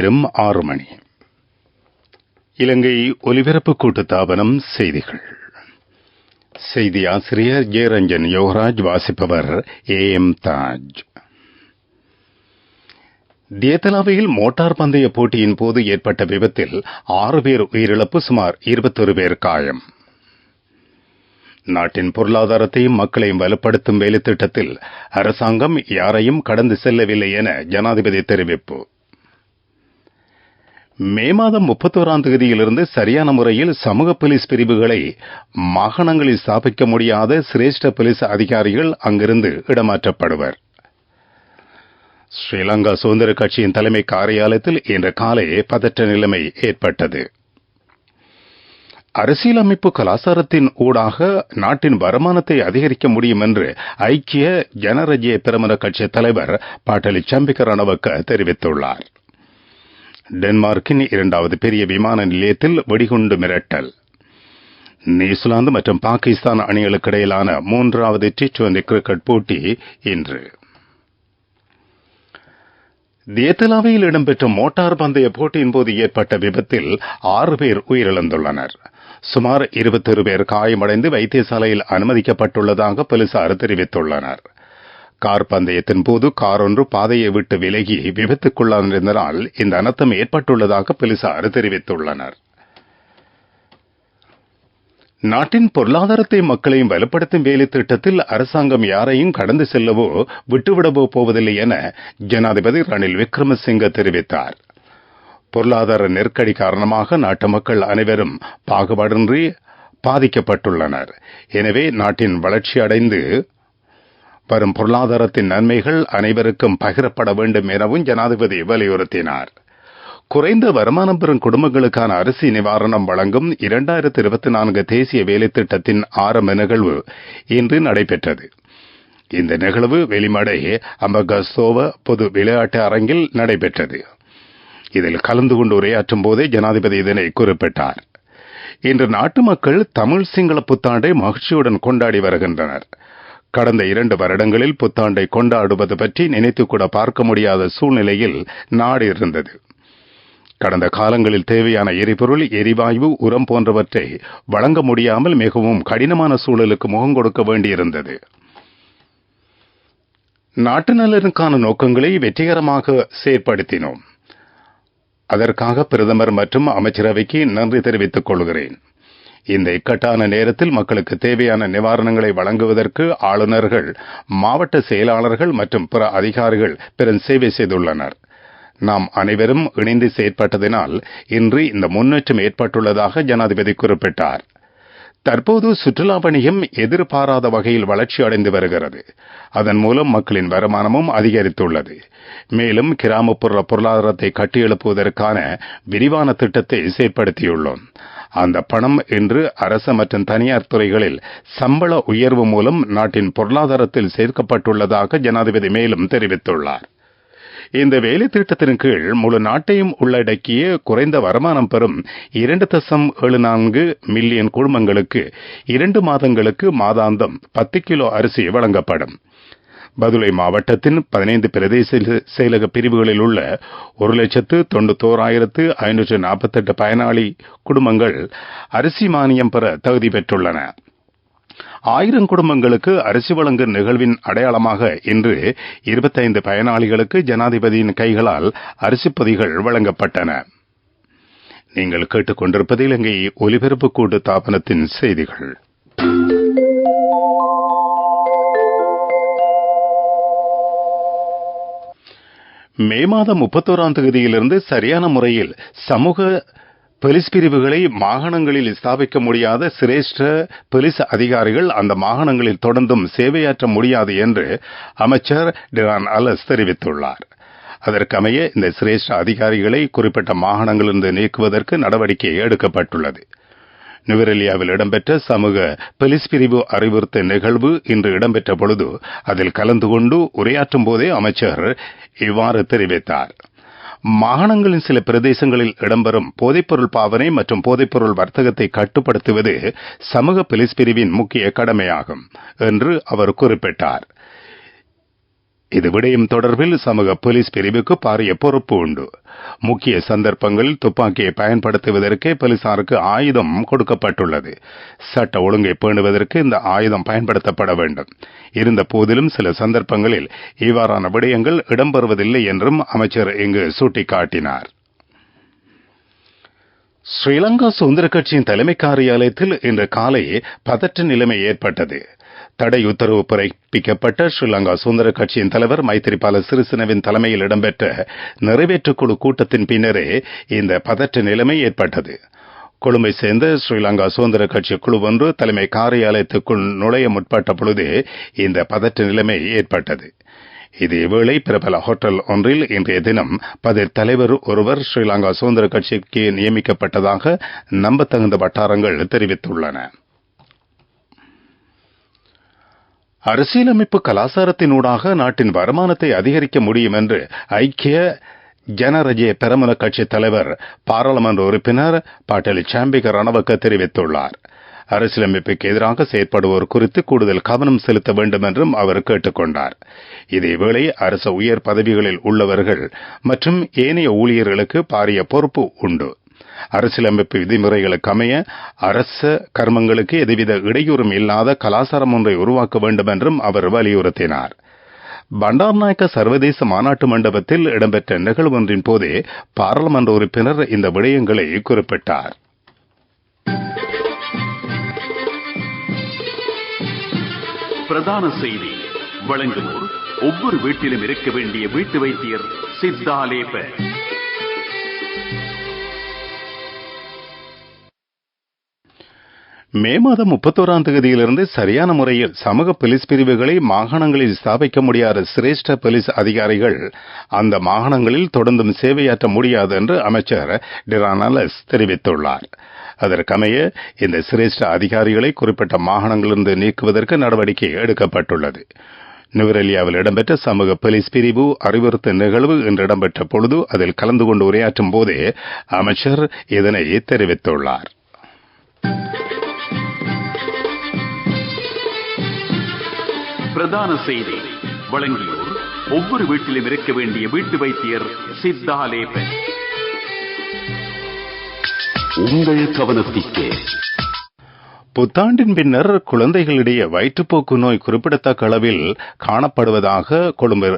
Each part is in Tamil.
நேரம் 6 மணி. இலங்கை ஒலிபரப்பு கூட்டுத்தாபனம் செய்திகள். செய்தி ஆசிரியர் ஜெயரஞ்சன் யோகராஜ். வாசிப்பவர் AM தாஜ். தியத்தலாவையில் மோட்டார் பந்தய போட்டியின் போது ஏற்பட்ட விபத்தில் 6 பேர் உயிரிழப்பு, சுமார் 21 பேர் காயம். நாட்டின் பொருளாதாரத்தையும் மக்களையும் வலுப்படுத்தும் வேலைத்திட்டத்தில் அரசாங்கம் யாரையும் கடந்து செல்லவில்லை என ஜனாதிபதி தெரிவிப்பு. மே மாதம் 31ஆம் தேதியிலிருந்து சரியான முறையில் சமூக போலீஸ் பிரிவுகளை மாகாணங்களில் ஸ்தாபிக்க முடியாத சிரேஷ்ட போலீஸ் அதிகாரிகள் அங்கிருந்து இடமாற்றப்படுவர். ஸ்ரீலங்கா சுதந்திர கட்சியின் தலைமை காரியாலயத்தில் இன்று காலை பதற்ற நிலைமை ஏற்பட்டது. அரசியலமைப்பு கலாச்சாரத்தின் ஊடாக நாட்டின் வருமானத்தை அதிகரிக்க முடியும் என்று ஐக்கிய ஜனரஜ்ய பிரமுன கட்சி தலைவர் பாட்டலி சம்பிக்க ரணவக்க தெரிவித்துள்ளார். டென்மார்க்கின் 2வது பெரிய விமான நிலையத்தில் வெடிகுண்டு மிரட்டல். நியூசிலாந்து மற்றும் பாகிஸ்தான் அணிகளுக்கு இடையிலான 3வது T20 கிரிக்கெட் போட்டி இன்று. தியத்தலாவையில் இடம்பெற்ற மோட்டார் பந்தய போட்டியின் போது ஏற்பட்ட விபத்தில் 6 பேர் உயிரிழந்துள்ளனர். சுமார் 21 பேர் காயமடைந்து வைத்தியசாலையில் அனுமதிக்கப்பட்டுள்ளதாக போலீசார் தெரிவித்துள்ளனர். கார் பந்தயத்தின் போது கார் ஒன்று பாதையை விட்டு விலகி விபத்துக்குள்ளானதால் இந்த அனர்த்தம் ஏற்பட்டுள்ளதாக போலீசார் தெரிவித்துள்ளனர். நாட்டின் பொருளாதாரத்தை மக்களையும் வலுப்படுத்தும் வேலை திட்டத்தில் அரசாங்கம் யாரையும் கடந்து செல்லவோ விட்டுவிடவோ போவதில்லை என ஜனாதிபதி ரணில் விக்ரமசிங்க தெரிவித்தார். பொருளாதார நெருக்கடி காரணமாக நாட்டு மக்கள் அனைவரும் பாகுபாடின்றி பாதிக்கப்பட்டுள்ளனர். எனவே நாட்டின் வளர்ச்சி அடைந்து வரும் பொருளாதாரத்தின் நன்மைகள் அனைவருக்கும் பகிரப்பட வேண்டும் எனவும் ஜனாதிபதி வலியுறுத்தினார். குறைந்த வருமானம் பெறும் குடும்பங்களுக்கான அரிசி நிவாரணம் வழங்கும் 2024 தேசிய வேலை திட்டத்தின் ஆரம்ப நிகழ்வு இன்று நடைபெற்றது. இந்த நிகழ்வு வெளிமடை அம்பகஸ்தோவ பொது விளையாட்டு அரங்கில் நடைபெற்றது. இதில் கலந்து கொண்டு உரையாற்றும் போதே ஜனாதிபதி இதனை குறிப்பிட்டார். இன்று நாட்டு மக்கள் தமிழ் சிங்கள புத்தாண்டை மகிழ்ச்சியுடன் கொண்டாடி வருகின்றனர். கடந்த 2 வருடங்களில் புத்தாண்டை கொண்டாடுவது பற்றி நினைத்துக்கூட பார்க்க முடியாத சூழ்நிலையில் நாடு இருந்தது. கடந்த காலங்களில் தேவையான எரிபொருள், எரிவாயு, உரம் போன்றவற்றை வழங்க முடியாமல் மிகவும் கடினமான சூழலுக்கு முகம் கொடுக்க வேண்டியிருந்தது. நாட்டு நலனுக்கான நோக்கங்களை வெற்றிகரமாக செயற்படுத்தினோம். அதற்காக பிரதமர் மற்றும் அமைச்சரவைக்கு நன்றி தெரிவித்துக் கொள்கிறேன். இந்த இக்கட்டான நேரத்தில் மக்களுக்கு தேவையான நிவாரணங்களை வழங்குவதற்கு ஆளுநர்கள், மாவட்ட செயலாளர்கள் மற்றும் பிற அதிகாரிகள் பெரும் சேவை செய்துள்ளனர். நாம் அனைவரும் இணைந்து செயற்பட்டதினால் இன்று இந்த முன்னேற்றம் ஏற்பட்டுள்ளதாக ஜனாதிபதி குறிப்பிட்டார். தற்போது சுற்றுலா வணிகம் எதிர்பாராத வகையில் வளர்ச்சி அடைந்து வருகிறது. அதன் மூலம் மக்களின் வருமானமும் அதிகரித்துள்ளது. மேலும் கிராமப்புற பொருளாதாரத்தை கட்டியெழுப்புவதற்கான விரிவான திட்டத்தை செயற்படுத்தியுள்ளோம். அந்த பணம் இன்று அரசு மற்றும் தனியார் துறைகளில் சம்பள உயர்வு மூலம் நாட்டின் பொருளாதாரத்தில் சேர்க்கப்பட்டுள்ளதாக ஜனாதிபதி மேலும் தெரிவித்துள்ளார். இந்த வேலை திட்டத்தின் கீழ் முழு நாட்டையும் உள்ளடக்கிய குறைந்த வருமானம் பெறும் 2.74 மில்லியன் குடும்பங்களுக்கு 2 மாதங்களுக்கு மாதாந்தம் 10 கிலோ அரிசி வழங்கப்படும். பதுளை மாவட்டத்தின் 15 பிரதேச செயலக பிரிவுகளில் உள்ள 1,91,548 பயனாளி குடும்பங்கள் அரிசி மானியம் பெற தகுதி பெற்றுள்ளன. 1000 குடும்பங்களுக்கு அரிசி வழங்கும் நிகழ்வின் அடையாளமாக இன்று 25 பயனாளிகளுக்கு ஜனாதிபதியின் கைகளால் அரிசி பொதிகள் வழங்கப்பட்டன. நீங்கள் கேட்டுக்கொண்டிருப்பது இலங்கை ஒலிபரப்பு கூட்டு தாபனத்தின் செய்திகள். மே மாதம் 31ஆம் தேதியிலிருந்து சரியான முறையில் சமூக போலீஸ் பிரிவுகளை மாகாணங்களில் ஸ்தாபிக்க முடியாத சிரேஷ்ட போலீஸ் அதிகாரிகள் அந்த மாகாணங்களில் தொடர்ந்தும் சேவையாற்ற முடியாது என்று அமைச்சர் டிரான் அலஸ் தெரிவித்துள்ளார். அதற்கமைய இந்த சிரேஷ்ட அதிகாரிகளை குறிப்பிட்ட மாகாணங்களிலிருந்து நீக்குவதற்கு நடவடிக்கை எடுக்கப்பட்டுள்ளது. நுவரெலியாவில் இடம்பெற்ற சமூக போலீஸ் பிரிவு அறிவுறுத்த நிகழ்வு இன்று இடம்பெற்ற பொழுது அதில் கலந்து கொண்டு உரையாற்றும் போதே அமைச்சர் இவ்வாறு தெரிவித்தார். மாகாணங்களின் சில பிரதேசங்களில் இடம்பெறும் போதைப்பொருள் பாவனை மற்றும் போதைப்பொருள் வர்த்தகத்தை கட்டுப்படுத்துவது சமூக போலீஸ் பிரிவின் முக்கிய கடமையாகும் என்று அவர் குறிப்பிட்டார். இது விடயம் தொடர்பில் சமூக போலீஸ் பிரிவுக்கு பாரிய பொறுப்பு உண்டு. முக்கிய சந்தர்ப்பங்களில் துப்பாக்கியை பயன்படுத்துவதற்கே போலீசாருக்கு ஆயுதம் கொடுக்கப்பட்டுள்ளது. சட்ட ஒழுங்கை பேணுவதற்கு இந்த ஆயுதம் பயன்படுத்தப்பட வேண்டும். இருந்த போதிலும் சில சந்தர்ப்பங்களில் இவ்வாறான விடயங்கள் இடம்பெறுவதில்லை என்றும் அமைச்சர் இங்கு சுட்டிக்காட்டினார். ஸ்ரீலங்கா சுதந்திர கட்சியின் தலைமை காரியாலயத்தில் இன்று காலை பதற்ற நிலைமை ஏற்பட்டது. தடை உத்தரவு பிறப்பிக்கப்பட்ட ஸ்ரீலங்கா சுதந்திர கட்சியின் தலைவர் மைத்திரிபால சிறிசேனவின் தலைமையில் இடம்பெற்ற நிறைவேற்றுக்குழு கூட்டத்தின் பின்னரே இந்த பதற்ற நிலைமை ஏற்பட்டது. கொழும்பை சேர்ந்த ஸ்ரீலங்கா சுதந்திர கட்சி குழு ஒன்று தலைமை காரியாலயத்துக்குள் நுழைய முற்பட்ட பொழுதே இந்த பதற்ற நிலைமை ஏற்பட்டது. இதேவேளை பிரபல ஹோட்டல் ஒன்றில் இன்றைய தினம் பதில் தலைவர் ஒருவர் ஸ்ரீலங்கா சுதந்திர கட்சிக்கு நியமிக்கப்பட்டதாக நம்பத்தகுந்த வட்டாரங்கள் தெரிவித்துள்ளன. அரசியலமைப்பு கலாசாரத்தினூடாக நாட்டின் வருமானத்தை அதிகரிக்க முடியும் என்று ஐக்கிய ஜனரஜய பெரமுன கட்சி தலைவர் பாராளுமன்ற உறுப்பினர் பாட்டலி சாம்பிக ரணவக்க தெரிவித்துள்ளார். அரசியலமைப்புக்கு எதிராக செயற்படுவோர் குறித்து கூடுதல் கவனம் செலுத்த வேண்டும் என்றும் அவர் கேட்டுக் கொண்டார். இதேவேளை அரசு உயர் பதவிகளில் உள்ளவர்கள் மற்றும் ஏனைய ஊழியர்களுக்கு பாரிய பொறுப்பு உண்டு. அரசியலமைப்பு விதிமுறைகளுக்கு அமைய அரச கர்மங்களுக்கு எதுவித இடையூறும் இல்லாத கலாசாரம் ஒன்றை உருவாக்க வேண்டும் என்றும் அவர் வலியுறுத்தினார். பண்டார்நாயக்க சர்வதேச மாநாட்டு மண்டபத்தில் இடம்பெற்ற நிகழ்வு ஒன்றின் போதே பாராளுமன்ற உறுப்பினர் இந்த விடயங்களை குறிப்பிட்டார். பிரதான செய்தி வழங்குவோர் ஒவ்வொரு வீட்டிலும் இருக்க வேண்டிய வீட்டு வைத்தியர் சித்தாலேப. மே மாதம் 31ஆம் தேதியிலிருந்து சரியான முறையில் சமூக போலீஸ் பிரிவுகளை மாகாணங்களில் ஸ்தாபிக்க முடியாத சிரேஷ்ட போலீஸ் அதிகாரிகள் அந்த மாகாணங்களில் தொடர்ந்தும் சேவையாற்ற முடியாது என்று அமைச்சர் டிரானலஸ் தெரிவித்துள்ளார். அதற்கமைய இந்த சிரேஷ்ட அதிகாரிகளை குறிப்பிட்ட மாகாணங்களிலிருந்து நீக்குவதற்கு நடவடிக்கை எடுக்கப்பட்டுள்ளது. நுவரெலியாவில் இடம்பெற்ற சமூக போலீஸ் பிரிவு அறிவுறுத்தல் நிகழ்வு இன்று இடம்பெற்ற பொழுது அதில் கலந்து கொண்டு உரையாற்றும் போதே அமைச்சர் இதனை தெரிவித்துள்ளார். பிரதான செய்தி வழங்கியோர் ஒவ்வொரு வீட்டிலும் இருக்க வேண்டிய வீட்டு வைத்தியர் சித்தாலேப. உங்கள் கவனத்திற்கு புத்தாண்டின் பின்னர் குழந்தைகளிடையே வயிற்றுப்போக்கு நோய் குறிப்பிடத்தக்க அளவில் காணப்படுவதாக கொழும்பு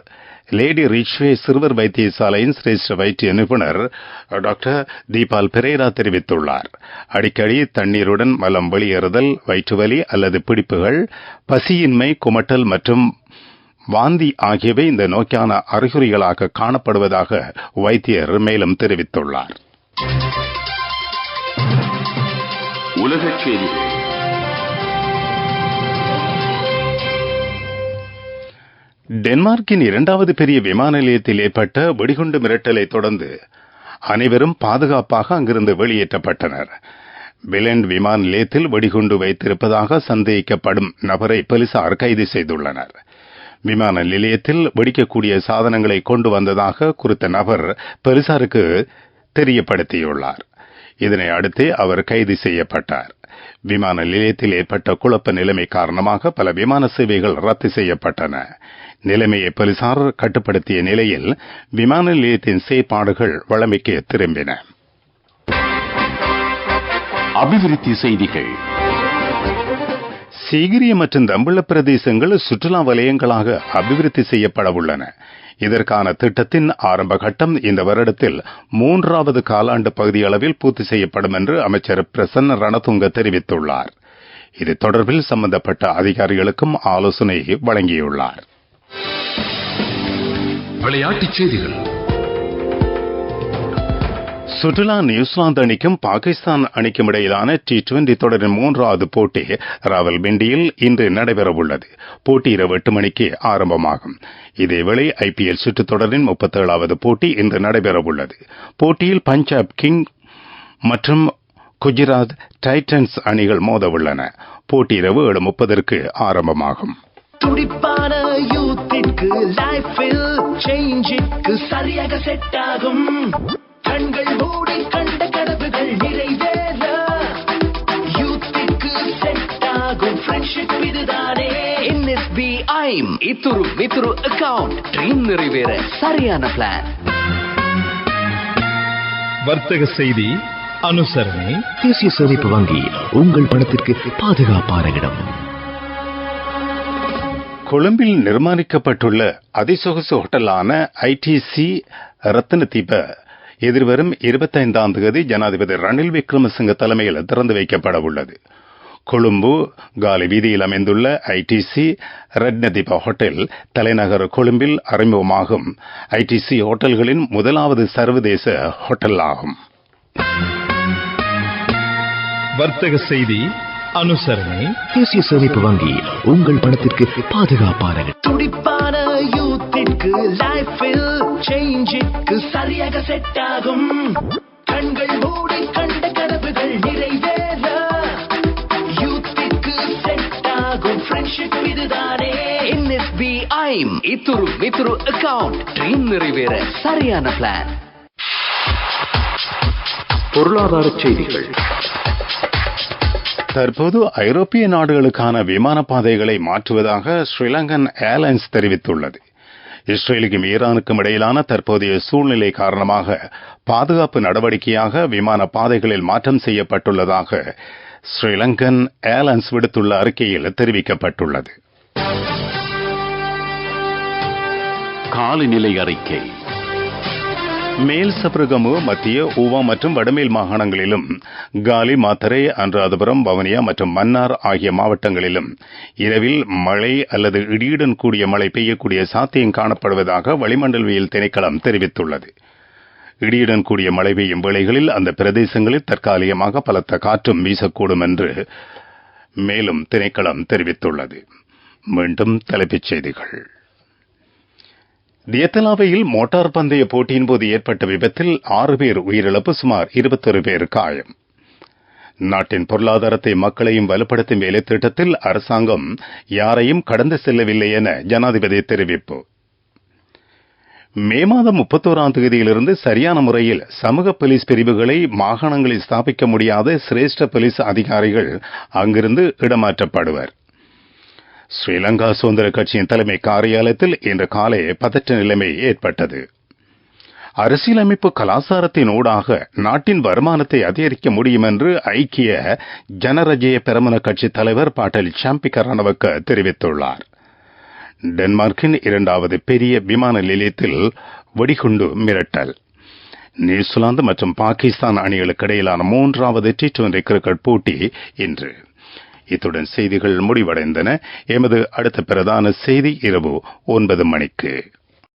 லேடி ரிச்வே சிறுவர் வைத்தியசாலையின் சிரேஷ்ட வைத்திய நிபுணர் டாக்டர் தீபால் பெரேரா தெரிவித்துள்ளார். அடிக்கடி தண்ணீருடன் மலம் வெளியேறுதல், வயிற்றுவலி அல்லது பிடிப்புகள், பசியின்மை, குமட்டல் மற்றும் வாந்தி ஆகியவை இந்த நோய்க்கான அறிகுறிகளாக காணப்படுவதாக வைத்தியர் மேலும் தெரிவித்துள்ளார். உலகச் செய்திகள். டென்மார்க்கின் 2வது பெரிய விமான நிலையத்தில் ஏற்பட்ட வெடிகுண்டு மிரட்டலை தொடர்ந்து அனைவரும் பாதுகாப்பாக அங்கிருந்து வெளியேற்றப்பட்டனர். பிலெண்ட் விமான நிலையத்தில் வெடிகுண்டு வைத்திருப்பதாக சந்தேகிக்கப்படும் நபரை போலீசார் கைது செய்துள்ளனர். விமான நிலையத்தில் வெடிக்கக்கூடிய சாதனங்களை கொண்டு வந்ததாக குறித்த நபர் போலீசாருக்கு தெரியப்படுத்தியுள்ளார். இதனை அடுத்து அவர் கைது செய்யப்பட்டார். விமான நிலையத்தில் ஏற்பட்ட குழப்ப நிலைமை காரணமாக பல விமான சேவைகள் ரத்து செய்யப்பட்டன. நிலைமையை போலீசார் கட்டுப்படுத்திய நிலையில் விமான நிலையத்தின் செயற்பாடுகள் வழமைக்கு திரும்பின. அபிவிருத்தி செய்திகள். சீகிரிய மற்றும் தம்புள்ள பிரதேசங்கள் சுற்றுலா வலயங்களாக அபிவிருத்தி செய்யப்பட உள்ளன. இதற்கான திட்டத்தின் ஆரம்ப கட்டம் இந்த வருடத்தில் 3வது காலாண்டு பகுதியளவில் பூர்த்தி செய்யப்படும் என்று அமைச்சர் பிரசன்ன ரணதுங்க தெரிவித்துள்ளார். இது தொடர்பில் சம்பந்தப்பட்ட அதிகாரிகளுக்கும் ஆலோசனை வழங்கியுள்ளார். விளையாட்டுச் செய்திகள். சுற்றுலா நியூசிலாந்து அணிக்கும் பாகிஸ்தான் அணிக்கும் இடையிலான T20 தொடரின் 3வது போட்டி ராவல்பிண்டியில் இன்று நடைபெறவுள்ளது. போட்டி இரவு 8 மணிக்கு ஆரம்பமாகும். இதேவேளை IPL சுற்றுத் தொடரின் 37வது போட்டி இன்று நடைபெறவுள்ளது. போட்டியில் பஞ்சாப் கிங் மற்றும் குஜராத் டைட்டன்ஸ் அணிகள் மோதவுள்ளன. போட்டி இரவு 7:30 ஆரம்பமாகும். துடிப்பான யூத்திற்கு லைஃபில் சேஞ்சுக்கு சரியாக செட் ஆகும். கண்கள் மூடி கண்ட கனவுகள் நிறைவேற யூத்திற்கு செட் ஆகும் ஃப்ரெண்ட்ஷிப் இதுதானே. NSBI ஐம் இத்துரு வித்துரு அக்கவுண்ட் ட்ரீம் நிறைவேற சரியான பிளான். வர்த்தக செய்தி அனுசரணை. தேசிய சேமிப்பு வங்கி உங்கள் பணத்திற்கு பாதுகாப்பான இடம். கொழும்பில் நிர்மாணிக்கப்பட்டுள்ள அதிசொகுசு ஹோட்டலான ஐடிசி ரத்னதீப எதிர்வரும் 25ஆம் தேதி ஜனாதிபதி ரணில் விக்ரமசிங்க தலைமையில் திறந்து வைக்கப்பட உள்ளது. கொழும்பு காலி வீதியில் அமைந்துள்ள ஐடிசி ரத்னதீப ஹோட்டல் தலைநகர் கொழும்பில் அறிமுகமாகும் ஐடிசி ஹோட்டல்களின் முதலாவது சர்வதேச ஹோட்டல் ஆகும். வர்த்தக செய்தி அனுசரணை. தேசிய சேமிப்பு வங்கி உங்கள் பணத்திற்கு பாதுகாப்பான இடம். துடிப்பான யூத்திற்கு லைஃபில் சேஞ்சுக்கு சரியாக செட் ஆகும். கண்கள் மூடி கண்ட கனவுகள் நிறைவேற யூத்திற்கு செட் ஆகும் ஃப்ரெண்ட்ஷிப் இதுதானே. என்எஸ்பி ஐம் இத்துரு வித்துரு அக்கவுண்ட் ட்ரீம் நிறைவேற சரியான பிளான். பொருளாதார செய்திகள். தற்போது ஐரோப்பிய நாடுகளுக்கான விமான பாதைகளை மாற்றுவதாக ஸ்ரீலங்கன் ஏர்லைன்ஸ் தெரிவித்துள்ளது. இஸ்ரேலுக்கும் ஈரானுக்கும் இடையிலான தற்போதைய சூழ்நிலை காரணமாக பாதுகாப்பு நடவடிக்கையாக விமான பாதைகளில் மாற்றம் செய்யப்பட்டுள்ளதாக ஸ்ரீலங்கன் ஏர்லைன்ஸ் விடுத்துள்ள அறிக்கையில் தெரிவிக்கப்பட்டுள்ளது. காலநிலை அறிக்கை. மேல் சப்ரகமு, மத்திய ஊவா மற்றும் வடமேல் மாகாணங்களிலும் காலி, மாத்தறை, அனுராதபுரம், வவுனியா மற்றும் மன்னார் ஆகிய மாவட்டங்களிலும் இரவில் மழை அல்லது இடியுடன் கூடிய மழை பெய்யக்கூடிய சாத்தியம் காணப்படுவதாக வளிமண்டலவியல் திணைக்களம் தெரிவித்துள்ளது. இடியுடன் கூடிய மழை பெய்யும் வேளைகளில் அந்த பிரதேசங்களில் தற்காலிகமாக பலத்த காற்றும் வீசக்கூடும் என்று மேலும் திணைக்களம் தெரிவித்துள்ளது. மீண்டும் தலைப்புச் செய்திகள். தியத்தலாவையில் மோட்டார் பந்தய போட்டியின் போது ஏற்பட்ட விபத்தில் 6 பேர் உயிரிழப்பு, சுமார் 21 பேர் காயம். நாட்டின் பொருளாதாரத்தை மக்களையும் வலுப்படுத்தும் வேலை திட்டத்தில் அரசாங்கம் யாரையும் கடந்து செல்லவில்லை என ஜனாதிபதி தெரிவிப்பு. மே மாதம் 31ஆம் தேதியிலிருந்து சரியான முறையில் சமூக போலீஸ் பிரிவுகளை மாகாணங்களில் ஸ்தாபிக்க முடியாத சிரேஷ்ட போலீஸ் அதிகாரிகள் அங்கிருந்து இடமாற்றப்படுவர். ஸ்ரீலங்கா சுதந்திர கட்சியின் தலைமை காரியாலயத்தில் இன்று காலை பதற்ற நிலைமை ஏற்பட்டது. அரசியலமைப்பு கலாச்சாரத்தின் ஊடாக நாட்டின் வருமானத்தை அதிகரிக்க முடியும் என்று ஐக்கிய ஜனரஜய பெரமுன கட்சி தலைவர் பாட்டல் சாம்பிக்க ரணவக்க தெரிவித்துள்ளார். டென்மார்க்கின் 2வது பெரிய விமான நிலையத்தில் வெடிகுண்டு மிரட்டல். நியூசிலாந்து மற்றும் பாகிஸ்தான் அணிகளுக்கு இடையிலான 3வது T20 கிரிக்கெட் போட்டி இன்று. இத்துடன் செய்திகள் முடிவடைந்தன. எமது அடுத்த பிரதான செய்தி இரவு 9 மணிக்கு.